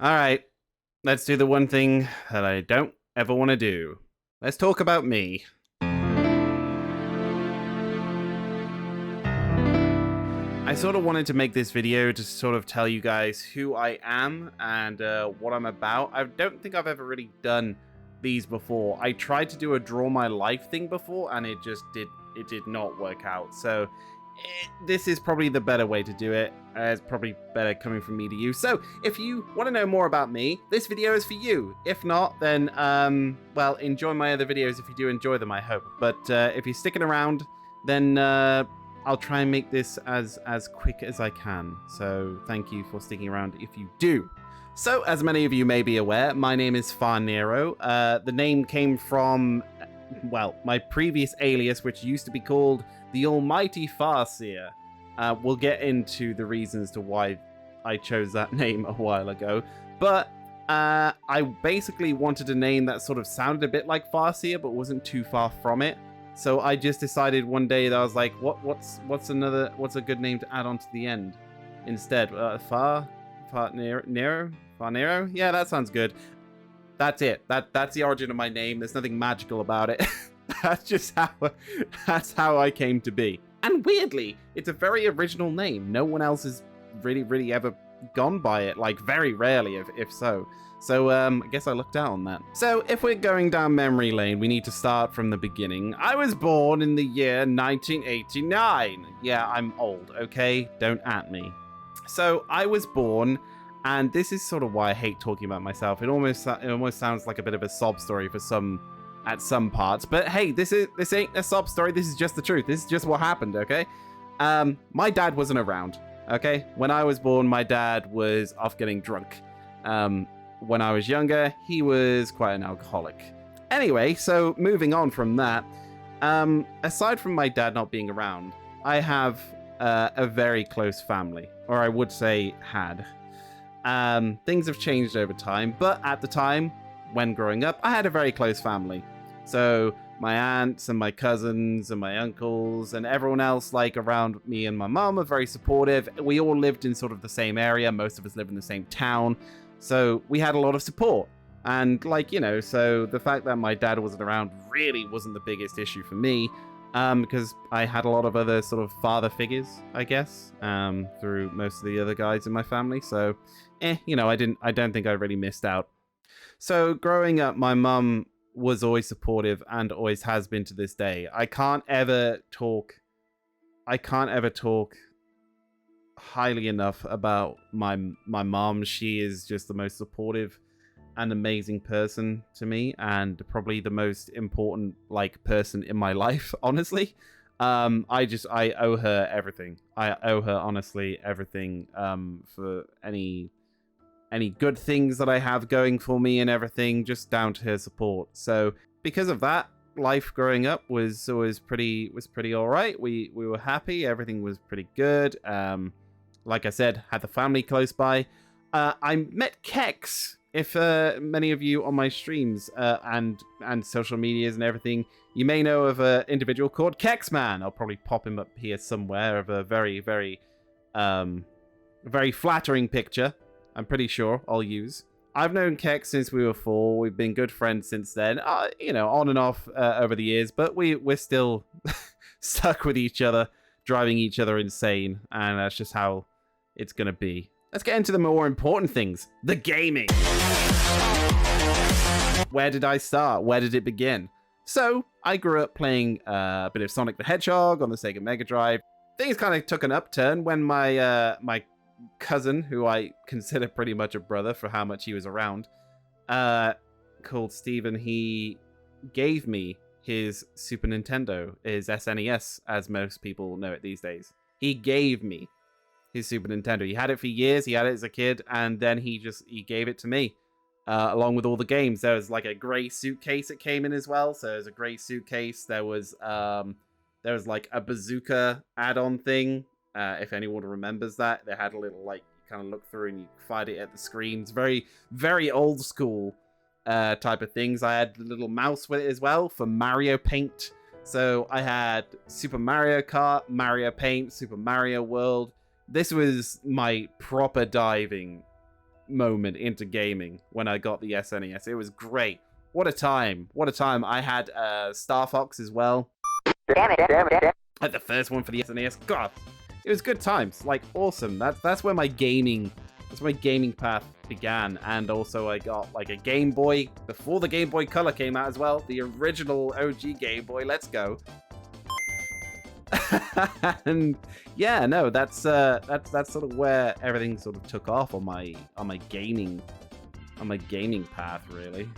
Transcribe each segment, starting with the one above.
Alright, let's do the one thing that I don't ever want to do. Let's talk about me. I sort of wanted to make this video to sort of tell you guys who I am and what I'm about. I don't think I've ever really done these before. I tried to do a draw my life thing before and it did not work out. So this is probably the better way to do it. It's probably better coming from me to you. So if you want to know more about me, this video is for you. If not, then well, enjoy my other videos if you do enjoy them, I hope. But if you're sticking around, then I'll try and make this as quick as I can. So thank you for sticking around if you do. So as many of you may be aware, my name is Farniro. The name came from, well, my previous alias, which used to be called the Almighty Farseer. We'll get into the reasons to why I chose that name a while ago. But I basically wanted a name that sort of sounded a bit like Farseer, but wasn't too far from it. So I just decided one day that I was like, what's a good name to add on to the end instead? Farniro? Yeah, that sounds good. That's it. That's the origin of my name. There's nothing magical about it. that's how I came to be. And weirdly, it's a very original name. No one else has really ever gone by it. Like very rarely, if so. So I guess I looked out on that. So if we're going down memory lane, we need to start from the beginning. I was born in the year 1989. Yeah, I'm old, okay? Don't at me. So I was born, and this is sort of why I hate talking about myself. It almost sounds like a bit of a sob story for at some parts. But hey, this ain't a sob story. This is just the truth. This is just what happened, okay? My dad wasn't around, okay? When I was born, my dad was off getting drunk. When I was younger, he was quite an alcoholic. Anyway, so moving on from that, aside from my dad not being around, I have a very close family, or I would say had. Things have changed over time, but at the time, when growing up, I had a very close family. So my aunts and my cousins and my uncles and everyone else like around me and my mum are very supportive. We all lived in sort of the same area. Most of us live in the same town. So we had a lot of support. And like, you know, so the fact that my dad wasn't around really wasn't the biggest issue for me. Because I had a lot of other sort of father figures, I guess, through most of the other guys in my family. So, you know, I don't think I really missed out. So growing up, my mum was always supportive and always has been to this day. I can't ever talk highly enough about my mom. She is just the most supportive and amazing person to me, and probably the most important like person in my life, honestly. I owe her everything. I owe her honestly everything, for any good things that I have going for me and everything, just down to her support. So because of that, life growing up was pretty all right. We were happy. Everything was pretty good. Like I said, had the family close by. I met Kex. If many of you on my streams and social medias and everything, you may know of an individual called Kexman. I'll probably pop him up here somewhere of a very flattering picture. I'm pretty sure I'll use. I've known Kex since we were 4. We've been good friends since then. You know, on and off over the years, but we're still stuck with each other, driving each other insane, and that's just how it's gonna be. Let's get into the more important things. The gaming. Where did I start? Where did it begin? So, I grew up playing a bit of Sonic the Hedgehog on the Sega Mega Drive. Things kind of took an upturn when my cousin, who I consider pretty much a brother for how much he was around, called Steven, he gave me his Super Nintendo, his SNES, as most people know it these days. He gave me his Super Nintendo. He had it for years. He had it as a kid, and then he gave it to me, along with all the games. There was like a grey suitcase it came in as well. So there's a grey suitcase. There was like a bazooka add-on thing. If anyone remembers that, they had a little like you kind of look through and you fired it at the screens. Very old school type of things. I had the little mouse with it as well for Mario Paint. So I had Super Mario Kart, Mario Paint, Super Mario World. This was my proper diving moment into gaming when I got the SNES. It was great. What a time. What a time. I had Star Fox as well. Damn it. I had the first one for the SNES. God, it was good times. Like, awesome. That's where my gaming path began. And also I got like a Game Boy before the Game Boy Color came out as well. The original OG Game Boy. Let's go. And yeah, no, that's sort of where everything sort of took off on my gaming path, really.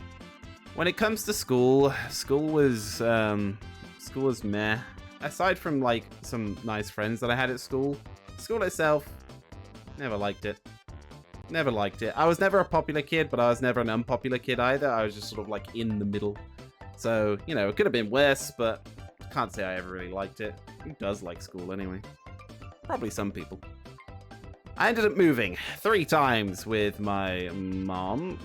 When it comes to school was meh. Aside from like some nice friends that I had at school itself, never liked it. I was never a popular kid, but I was never an unpopular kid either. I was just sort of like in the middle. So, you know, it could have been worse, but can't say I ever really liked it. Who does like school anyway? Probably some people. I ended up moving 3 times with my mom.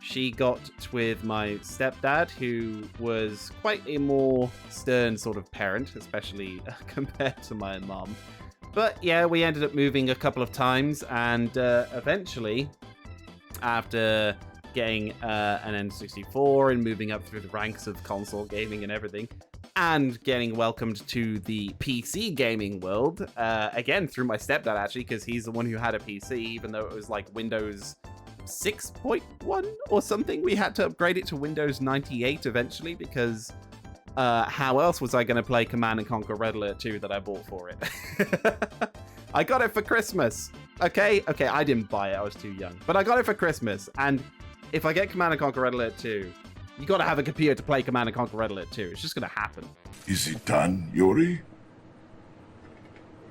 She got with my stepdad, who was quite a more stern sort of parent, especially compared to my mom. But yeah, we ended up moving a couple of times, and eventually, after getting an N64 and moving up through the ranks of console gaming and everything, and getting welcomed to the PC gaming world, again, through my stepdad, actually, because he's the one who had a PC, even though it was like Windows 6.1 or something. We had to upgrade it to Windows 98 eventually, because how else was I going to play Command & Conquer Red Alert 2 that I bought for it? I got it for Christmas. Okay, I didn't buy it. I was too young. But I got it for Christmas, and if I get Command & Conquer Red Alert 2, you got to have a computer to play Command & Conquer Red Alert 2. It's just going to happen. Is it done, Yuri?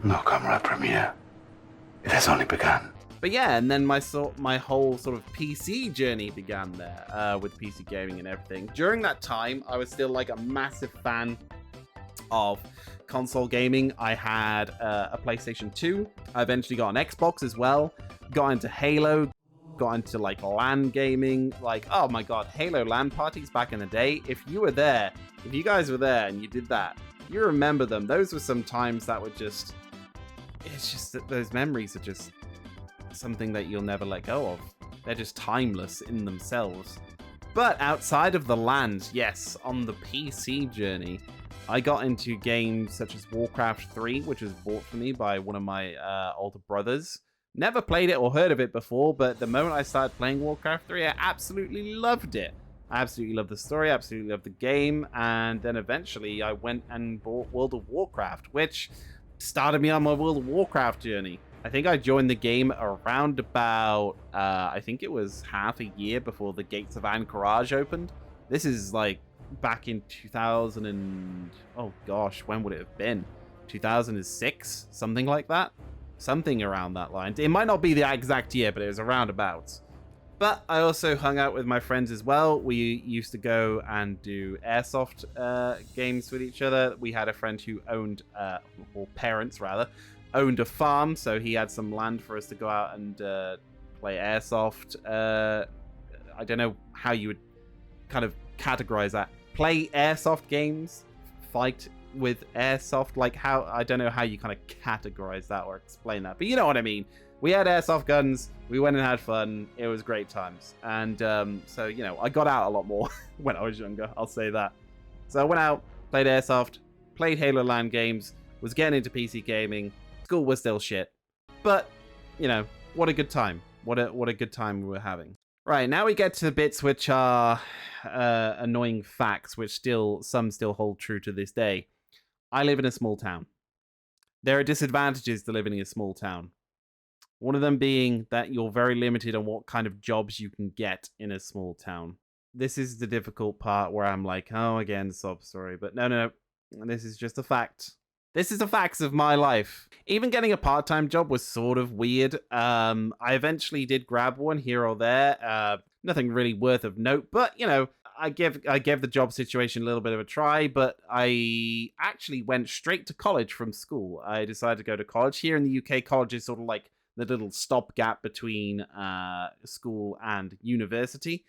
No, Comrade Premier. It has only begun. But yeah, and then my whole sort of PC journey began there, with PC gaming and everything. During that time, I was still like a massive fan of console gaming. I had a PlayStation 2. I eventually got an Xbox as well. Got into Halo. Got into like LAN gaming. Like, oh my god, Halo LAN parties back in the day. If you guys were there and you did that, you remember them. Those were some times that were just, it's just that those memories are just something that you'll never let go of. They're just timeless in themselves. But outside of the land, yes, on the PC journey, I got into games such as Warcraft 3, which was bought for me by one of my older brothers. Never played it or heard of it before, but the moment I started playing Warcraft 3, I absolutely loved it. I absolutely loved the story, absolutely loved the game, and then eventually I went and bought World of Warcraft, which started me on my World of Warcraft journey. I think I joined the game around about, I think it was half a year before the Gates of Anchorage opened. This is like back in 2000 and, oh gosh, when would it have been? 2006? Something like that? Something around that line. It might not be the exact year, but it was around about. But I also hung out with my friends as well. We used to go and do airsoft games with each other. We had a friend who owned, or parents rather, owned a farm, so he had some land for us to go out and play airsoft. I don't know how you would kind of categorize that. Play airsoft games, fight with airsoft, like how, I don't know how you kind of categorize that or explain that, but you know what I mean. We had airsoft guns, we went and had fun, it was great times, and so, you know, I got out a lot more when I was younger, I'll say that. So I went out, played airsoft, played Halo LAN games, was getting into PC gaming. School was still shit, but, you know, what a good time. What a good time we were having. Right, now we get to the bits which are annoying facts, which some still hold true to this day. I live in a small town. There are disadvantages to living in a small town. One of them being that you're very limited on what kind of jobs you can get in a small town. This is the difficult part where I'm like, oh, again, sob story. But no. This is just a fact. This is the facts of my life. Even getting a part-time job was sort of weird. I eventually did grab one here or there. Nothing really worth of note, but, you know, I gave the job situation a little bit of a try, but I actually went straight to college from school. I decided to go to college. Here in the UK, college is sort of like the little stopgap between school and university.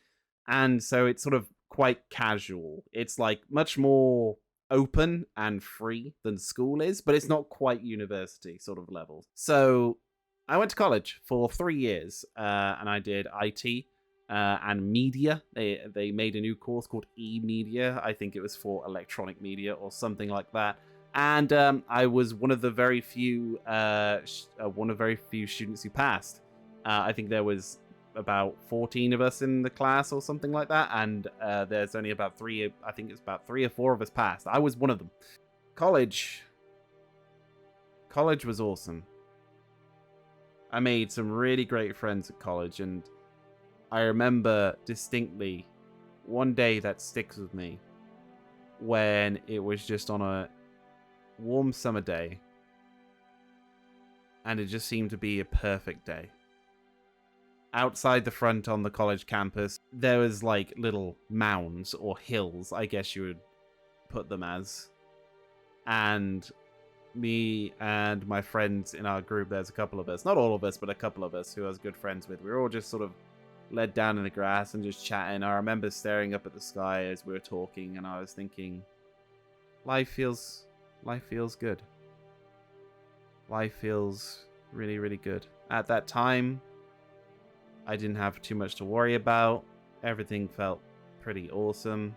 And so it's sort of quite casual. It's like much more open and free than school is, but it's not quite university sort of levels. So I went to college for 3 years, and I did IT and media. They made a new course called e-media. I think it was for electronic media or something like that. And I was one of the very few students who passed. I think there was about 14 of us in the class or something like that, and there's only about 3. I think it's about 3 or 4 of us passed. I was one of them. College was awesome. I made some really great friends at college, and I remember distinctly one day that sticks with me when it was just on a warm summer day, and it just seemed to be a perfect day. Outside the front on the college campus, there was like little mounds or hills, I guess you would put them as. And me and my friends in our group, there's a couple of us, not all of us, but a couple of us who I was good friends with. We were all just sort of led down in the grass and just chatting. I remember staring up at the sky as we were talking, and I was thinking, life feels good. Life feels really, really good. At that time, I didn't have too much to worry about. Everything felt pretty awesome.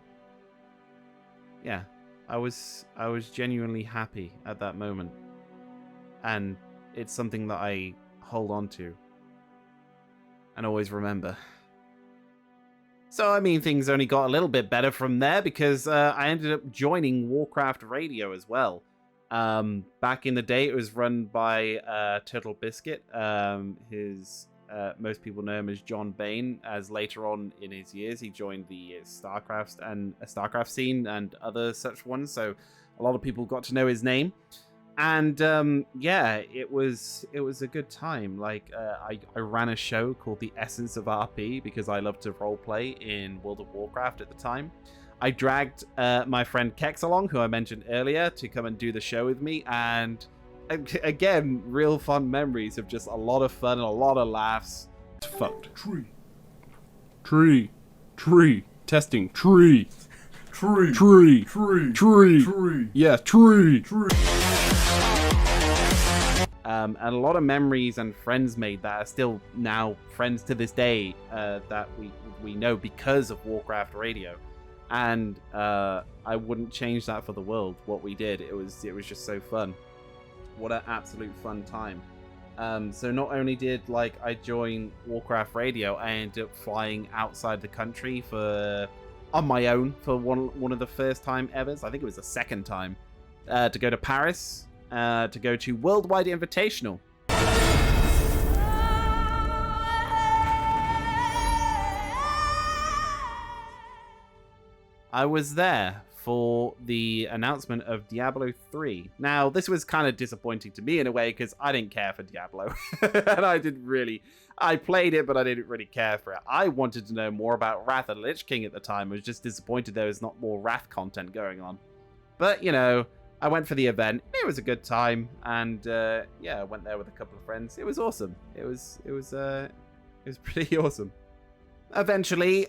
Yeah, I was genuinely happy at that moment. And it's something that I hold on to and always remember. So, I mean, things only got a little bit better from there because I ended up joining Warcraft Radio as well. Back in the day, it was run by Turtle Biscuit. Most people know him as John Bain, as later on in his years he joined the StarCraft scene and other such ones, so a lot of people got to know his name. And yeah, it was a good time. Like I ran a show called The Essence of RP because I loved to roleplay in World of Warcraft at the time. I dragged my friend Kex along, who I mentioned earlier, to come and do the show with me, and again, real fun memories of just a lot of fun and a lot of laughs. It's fucked. Tree. Testing. Tree. Yeah, tree. And a lot of memories and friends made that are still now friends to this day that we know because of Warcraft Radio. And I wouldn't change that for the world, what we did. It was just so fun. What an absolute fun time. So not only did I join Warcraft Radio, I ended up flying outside the country on my own for one of the first time evers. I think it was the second time to go to Paris, to go to Worldwide Invitational. I was there for the announcement of Diablo 3. Now, this was kind of disappointing to me in a way because I didn't care for Diablo. And I played it, but I didn't really care for it. I wanted to know more about Wrath of the Lich King at the time. I was just disappointed there was not more Wrath content going on. But, I went for the event. It was a good time. And, yeah, I went there with a couple of friends. It was awesome. It was pretty awesome. Eventually,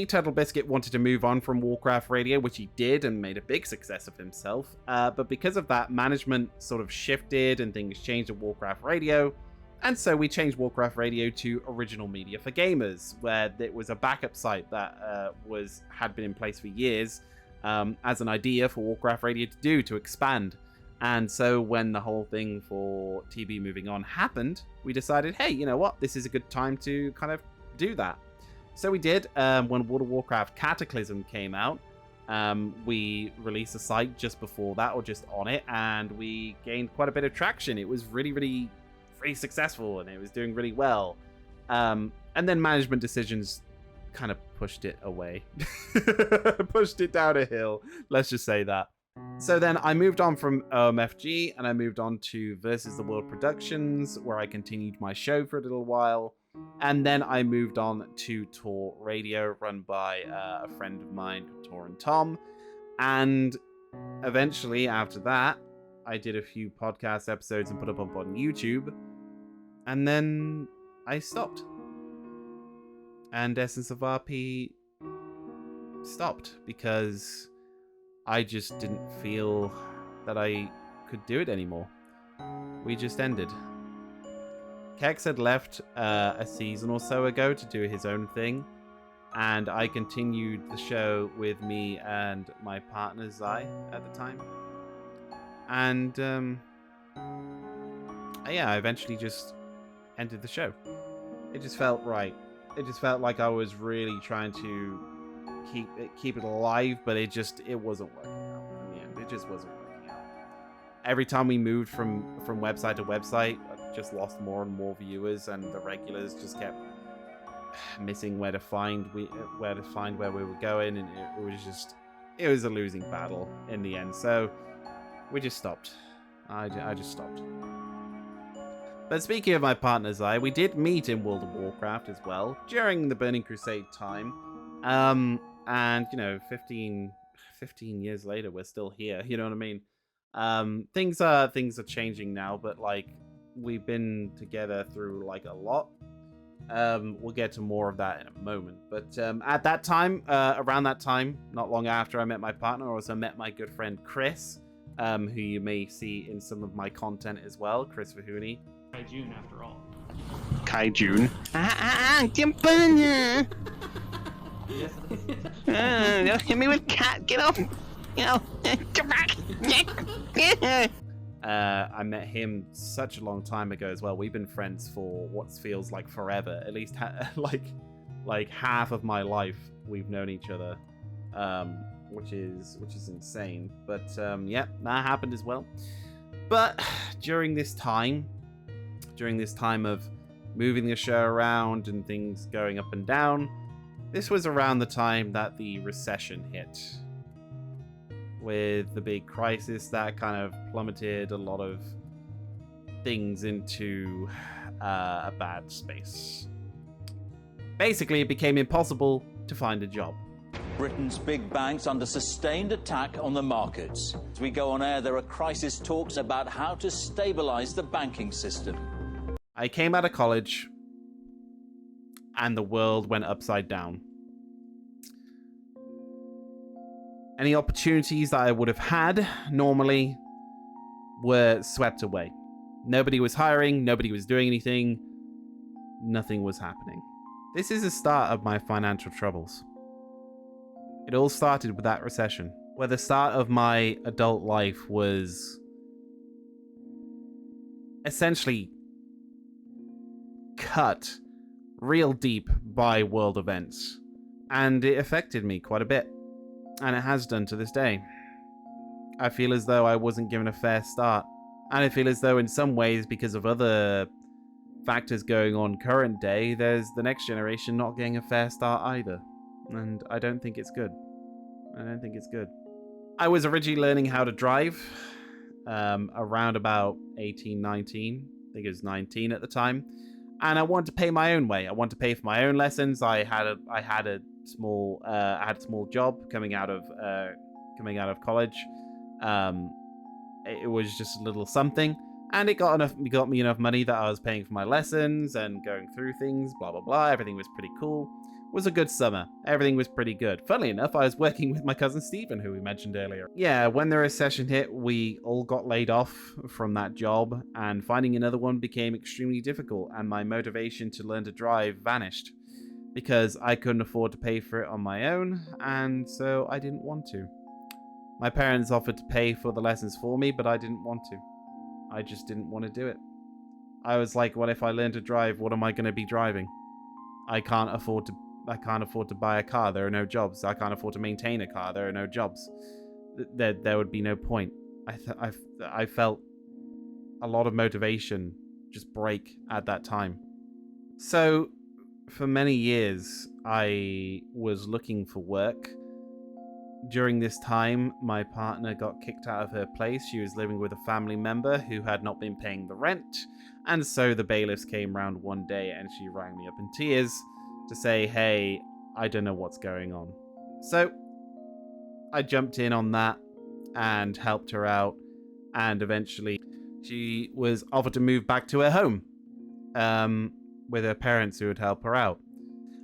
Turtle Biscuit wanted to move on from Warcraft Radio, which he did and made a big success of himself. But because of that, management sort of shifted and things changed at Warcraft Radio. And so we changed Warcraft Radio to Original Media for Gamers, where it was a backup site that had been in place for years as an idea for Warcraft Radio to expand. And so when the whole thing for TB moving on happened, we decided, hey, you know what? This is a good time to kind of do that. So we did. When World of Warcraft Cataclysm came out, we released a site just before that, or just on it, and we gained quite a bit of traction. It was really, really, really successful, and it was doing really well. And then management decisions kind of pushed it away. Pushed it down a hill. Let's just say that. So then I moved on from OMFG, and I moved on to Versus the World Productions, where I continued my show for a little while. And then I moved on to Tor Radio, run by a friend of mine, Tor and Tom. And eventually, after that, I did a few podcast episodes and put them up on YouTube. And then I stopped. And Essence of RP stopped because I just didn't feel that I could do it anymore. we just ended. Kex had left a season or so ago to do his own thing, and I continued the show with me and my partner Zai at the time. And yeah, I eventually just ended the show. It just felt right. It just felt like I was really trying to keep it alive, but it wasn't working out in the end. It just wasn't working out. Every time we moved from website to website, I just lost more and more viewers, and the regulars just kept missing where to find where we were going, and it was a losing battle in the end. So we just stopped. I just stopped. But speaking of my partner's eye, we did meet in World of Warcraft as well during the Burning Crusade time. And you know, 15 years later, we're still here. You know what I mean? Things are changing now, but like we've been together through like a lot. We'll get to more of that in a moment. But at that time, around that time, not long after I met my partner, I also met my good friend Chris, who you may see in some of my content as well, Chris Vuh'uni. June, after all. Kai June. Hit me with cat. Get off. You know. Come back. I met him such a long time ago as well. We've been friends for what feels like forever. At least like half of my life we've known each other, which is insane. But yeah, that happened as well. But during this time of moving the show around and things going up and down, this was around the time that the recession hit, with the big crisis that kind of plummeted a lot of things into a bad space. Basically, it became impossible to find a job. Britain's big banks under sustained attack on the markets. As we go on air, there are crisis talks about how to stabilize the banking system. I came out of college and the world went upside down. Any opportunities that I would have had normally were swept away. Nobody was hiring, nobody was doing anything, nothing was happening. This is the start of my financial troubles. It all started with that recession, where the start of my adult life was essentially cut real deep by world events, and it affected me quite a bit, and it has done to this day. I feel as though I wasn't given a fair start, and I feel as though in some ways, because of other factors going on current day, there's the next generation not getting a fair start either, and I don't think it's good. I was originally learning how to drive around about 18, 19, I think it was 19 at the time. And I wanted to pay my own way. I wanted to pay for my own lessons. I had a small job coming out of college. It was just a little something, and it got me enough money that I was paying for my lessons and going through things. Blah blah blah. Everything was pretty cool. It was a good summer. Everything was pretty good. Funnily enough, I was working with my cousin Stephen, who we mentioned earlier. Yeah, when the recession hit, we all got laid off from that job, and finding another one became extremely difficult, and my motivation to learn to drive vanished because I couldn't afford to pay for it on my own, and so I didn't want to. My parents offered to pay for the lessons for me, but I didn't want to. I just didn't want to do it. I was like, what if I learn to drive? What am I going to be driving? I can't afford to buy a car. There are no jobs. I can't afford to maintain a car. There are no jobs. There would be no point. I felt a lot of motivation just break at that time. So for many years, I was looking for work. During this time, my partner got kicked out of her place. She was living with a family member who had not been paying the rent. And so the bailiffs came round one day and she rang me up in tears to say, hey, I don't know what's going on. So I jumped in on that and helped her out, and eventually she was offered to move back to her home with her parents who would help her out.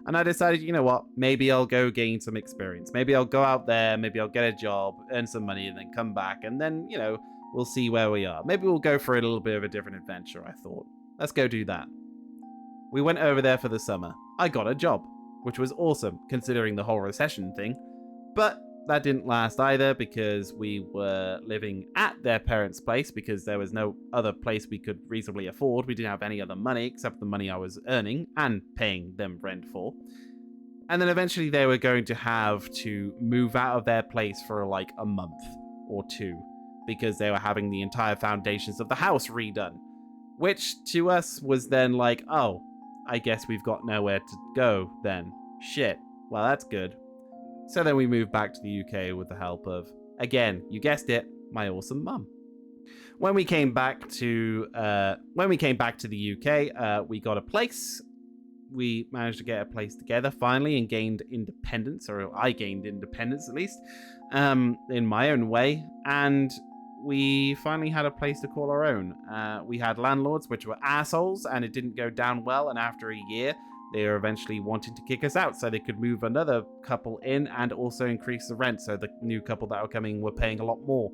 And I decided, you know what, maybe I'll go gain some experience. Maybe I'll go out there, maybe I'll get a job, earn some money, and then come back and then, you know, we'll see where we are. Maybe we'll go for a little bit of a different adventure, I thought. Let's go do that. We went over there for the summer. I got a job, which was awesome, considering the whole recession thing. But that didn't last either, because we were living at their parents' place, because there was no other place we could reasonably afford. We didn't have any other money, except the money I was earning and paying them rent for. And then eventually they were going to have to move out of their place for like a month or two, because they were having the entire foundations of the house redone. Which to us was then like, oh, I guess we've got nowhere to go then. Shit. Well, that's good. So then we moved back to the UK with the help of, again, you guessed it, my awesome mum. When we came back to the UK, we got a place. We managed to get a place together finally and gained independence, or I gained independence at least, in my own way. And we finally had a place to call our own. We had landlords, which were assholes, and it didn't go down well. And after a year, they were eventually wanting to kick us out so they could move another couple in and also increase the rent. So the new couple that were coming were paying a lot more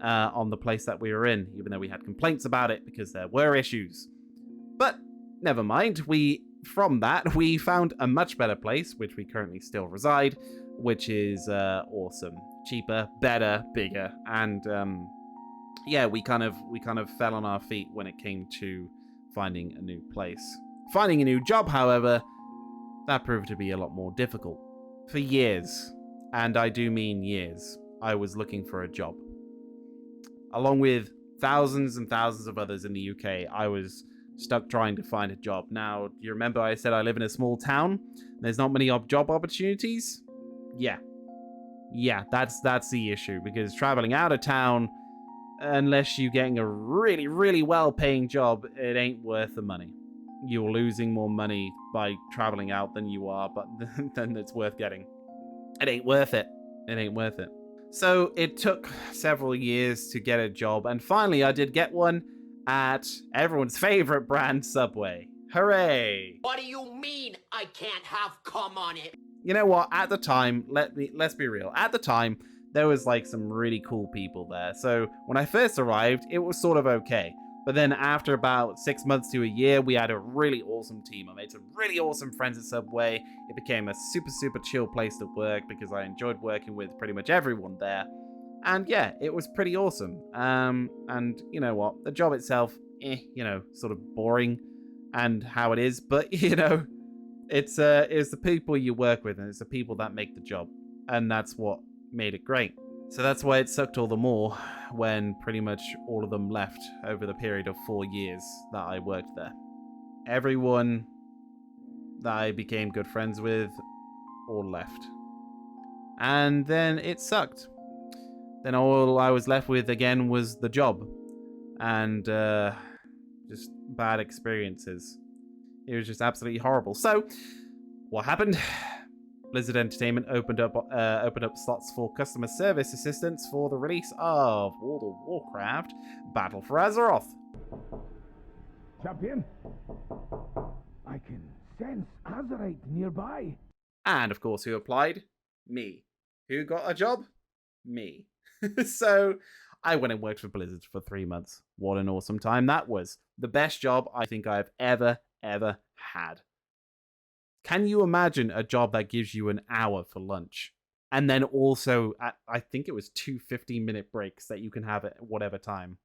on the place that we were in, even though we had complaints about it because there were issues. But never mind. From that, we found a much better place, which we currently still reside, which is awesome. Cheaper, better, bigger, and yeah, we kind of fell on our feet when it came to finding a new place. Finding a new job, however, that proved to be a lot more difficult. For years, and I do mean years, I was looking for a job. Along with thousands and thousands of others in the UK, I was stuck trying to find a job. Now, do you remember I said I live in a small town? There's not many job opportunities? Yeah, that's the issue, because traveling out of town, unless you're getting a really, really well-paying job, it ain't worth the money. You're losing more money by traveling out than you are, but then it's worth getting. It ain't worth it. It ain't worth it. So it took several years to get a job, and finally I did get one at everyone's favorite brand, Subway. Hooray! What do you mean I can't have cum on it? You know what? At the time, let's be real. At the time, there was like some really cool people there. So when I first arrived, it was sort of okay. But then after about 6 months to a year, we had a really awesome team. I made some really awesome friends at Subway. It became a super, super chill place to work because I enjoyed working with pretty much everyone there. And yeah, it was pretty awesome. And you know what? The job itself, sort of boring and how it is. But, it's the people you work with, and it's the people that make the job. And that's what made it great. So that's why it sucked all the more when pretty much all of them left over the period of 4 years that I worked there. Everyone that I became good friends with all left. And then it sucked. Then all I was left with again was the job. And just bad experiences. It was just absolutely horrible. So, what happened? Blizzard Entertainment opened up slots for customer service assistants for the release of World of Warcraft Battle for Azeroth. Champion, I can sense Azerite nearby. And of course, who applied? Me. Who got a job? Me. So, I went and worked for Blizzard for 3 months. What an awesome time that was. The best job I think I've ever had. Can you imagine a job that gives you an hour for lunch? And then also, I think it was 2 15-minute breaks that you can have at whatever time.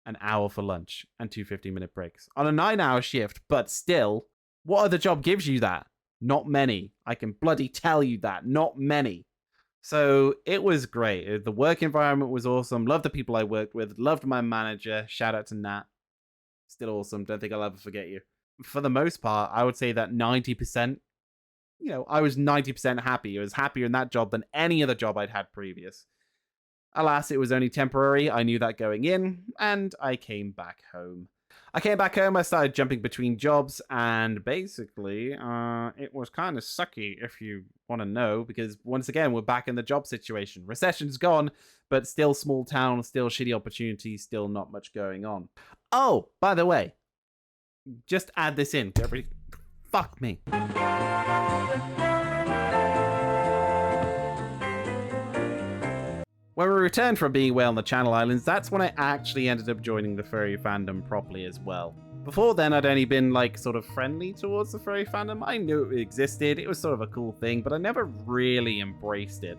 An hour for lunch and 2 15-minute breaks. On a 9-hour shift, but still, what other job gives you that? Not many. I can bloody tell you that. Not many. So, it was great. The work environment was awesome. Loved the people I worked with. Loved my manager. Shout out to Nat. Still awesome. Don't think I'll ever forget you. For the most part, I would say that 90%, I was 90% happy. I was happier in that job than any other job I'd had previous. Alas, it was only temporary. I knew that going in, and I came back home. I started jumping between jobs, and basically, it was kind of sucky, if you want to know, because once again, we're back in the job situation. Recession's gone, but still small town, still shitty opportunities, still not much going on. Oh, by the way, just add this in. Fuck me. When we returned from being away on the Channel Islands, that's when I actually ended up joining the furry fandom properly as well. Before then, I'd only been like sort of friendly towards the furry fandom. I knew it existed, it was sort of a cool thing, but I never really embraced it.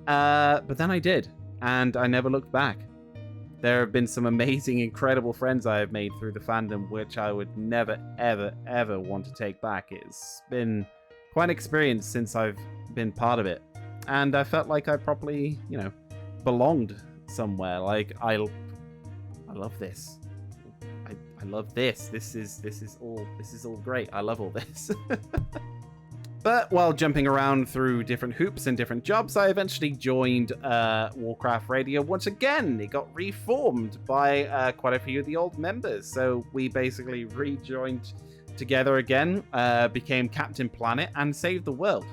But then I did, and I never looked back. There have been some amazing, incredible friends I have made through the fandom, which I would never, ever, ever want to take back. It's been quite an experience since I've been part of it. And I felt like I properly, you know, belonged somewhere. Like, I love this. I love this. This is all great. I love all this. But while jumping around through different hoops and different jobs, I eventually joined Warcraft Radio once again. It got reformed by quite a few of the old members. So we basically rejoined together again, became Captain Planet, and saved the world.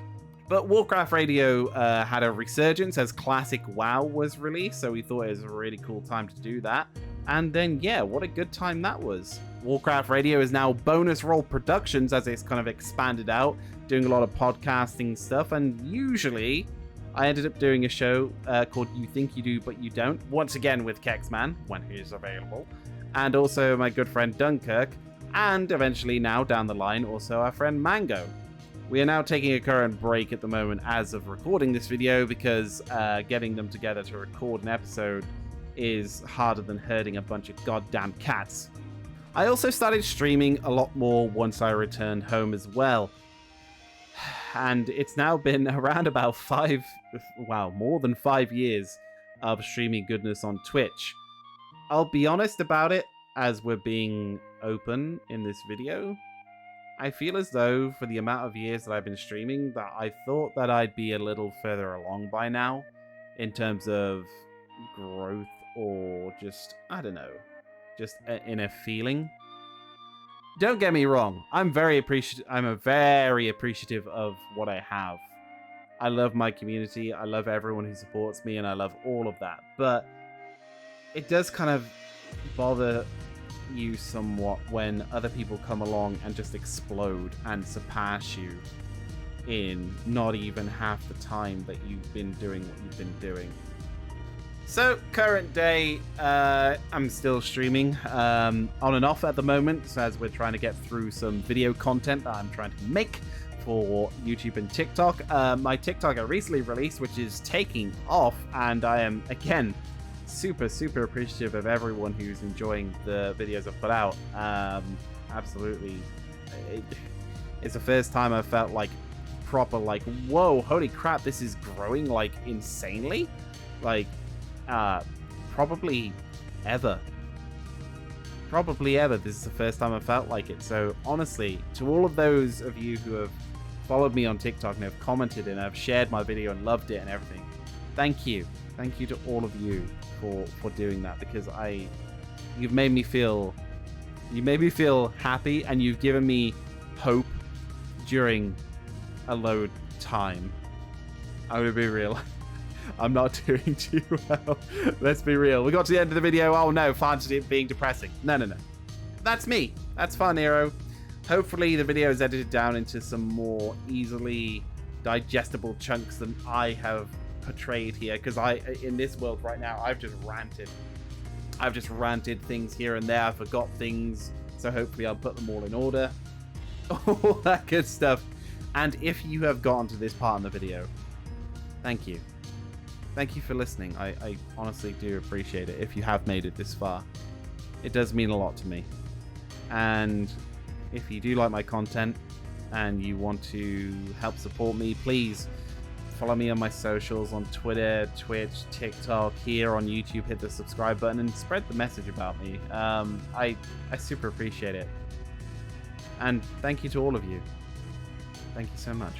But Warcraft Radio had a resurgence as Classic WoW was released, so we thought it was a really cool time to do that. And then, yeah, what a good time that was. Warcraft Radio is now Bonus Roll Productions as it's kind of expanded out, doing a lot of podcasting stuff, and usually I ended up doing a show called You Think You Do But You Don't, once again with Kexman, when he's available, and also my good friend Dunkirk, and eventually now down the line also our friend Mango. We are now taking a current break at the moment as of recording this video because getting them together to record an episode is harder than herding a bunch of goddamn cats. I also started streaming a lot more once I returned home as well. And it's now been around about more than 5 years of streaming goodness on Twitch. I'll be honest about it, as we're being open in this video. I feel as though for the amount of years that I've been streaming that I thought that I'd be a little further along by now in terms of growth or just, I don't know, just in a feeling. Don't get me wrong, I'm very appreciative of what I have. I love my community, I love everyone who supports me, and I love all of that. But it does kind of bother you somewhat when other people come along and just explode and surpass you in not even half the time that you've been doing what you've been doing. So, current day, I'm still streaming on and off at the moment, so as we're trying to get through some video content that I'm trying to make for YouTube and TikTok. My TikTok I recently released, which is taking off, and I am, again, super appreciative of everyone who's enjoying the videos I've put out. Absolutely. It's the first time I've felt like proper, like, whoa, holy crap, this is growing, like, insanely. Like, probably ever. This is the first time I felt like it. So honestly, to all of those of you who have followed me on TikTok and have commented and have shared my video and loved it and everything, thank you to all of you for doing that, because you've made me feel happy, and you've given me hope during a low time. I'm gonna be real. I'm not doing too well. Let's be real. We got to the end of the video. Oh no, Farn's being depressing. No. That's me. That's Farniro. Hopefully the video is edited down into some more easily digestible chunks than I have portrayed here, because in this world right now, I've just ranted things here and there. I forgot things, so hopefully I'll put them all in order. All that good stuff. And if you have gotten to this part in the video, thank you. Thank you for listening. I honestly do appreciate it if you have made it this far. It does mean a lot to me. And if you do like my content and you want to help support me, please follow me on my socials on Twitter, Twitch, TikTok, here on YouTube. Hit the subscribe button and spread the message about me. I super appreciate it. And thank you to all of you. Thank you so much.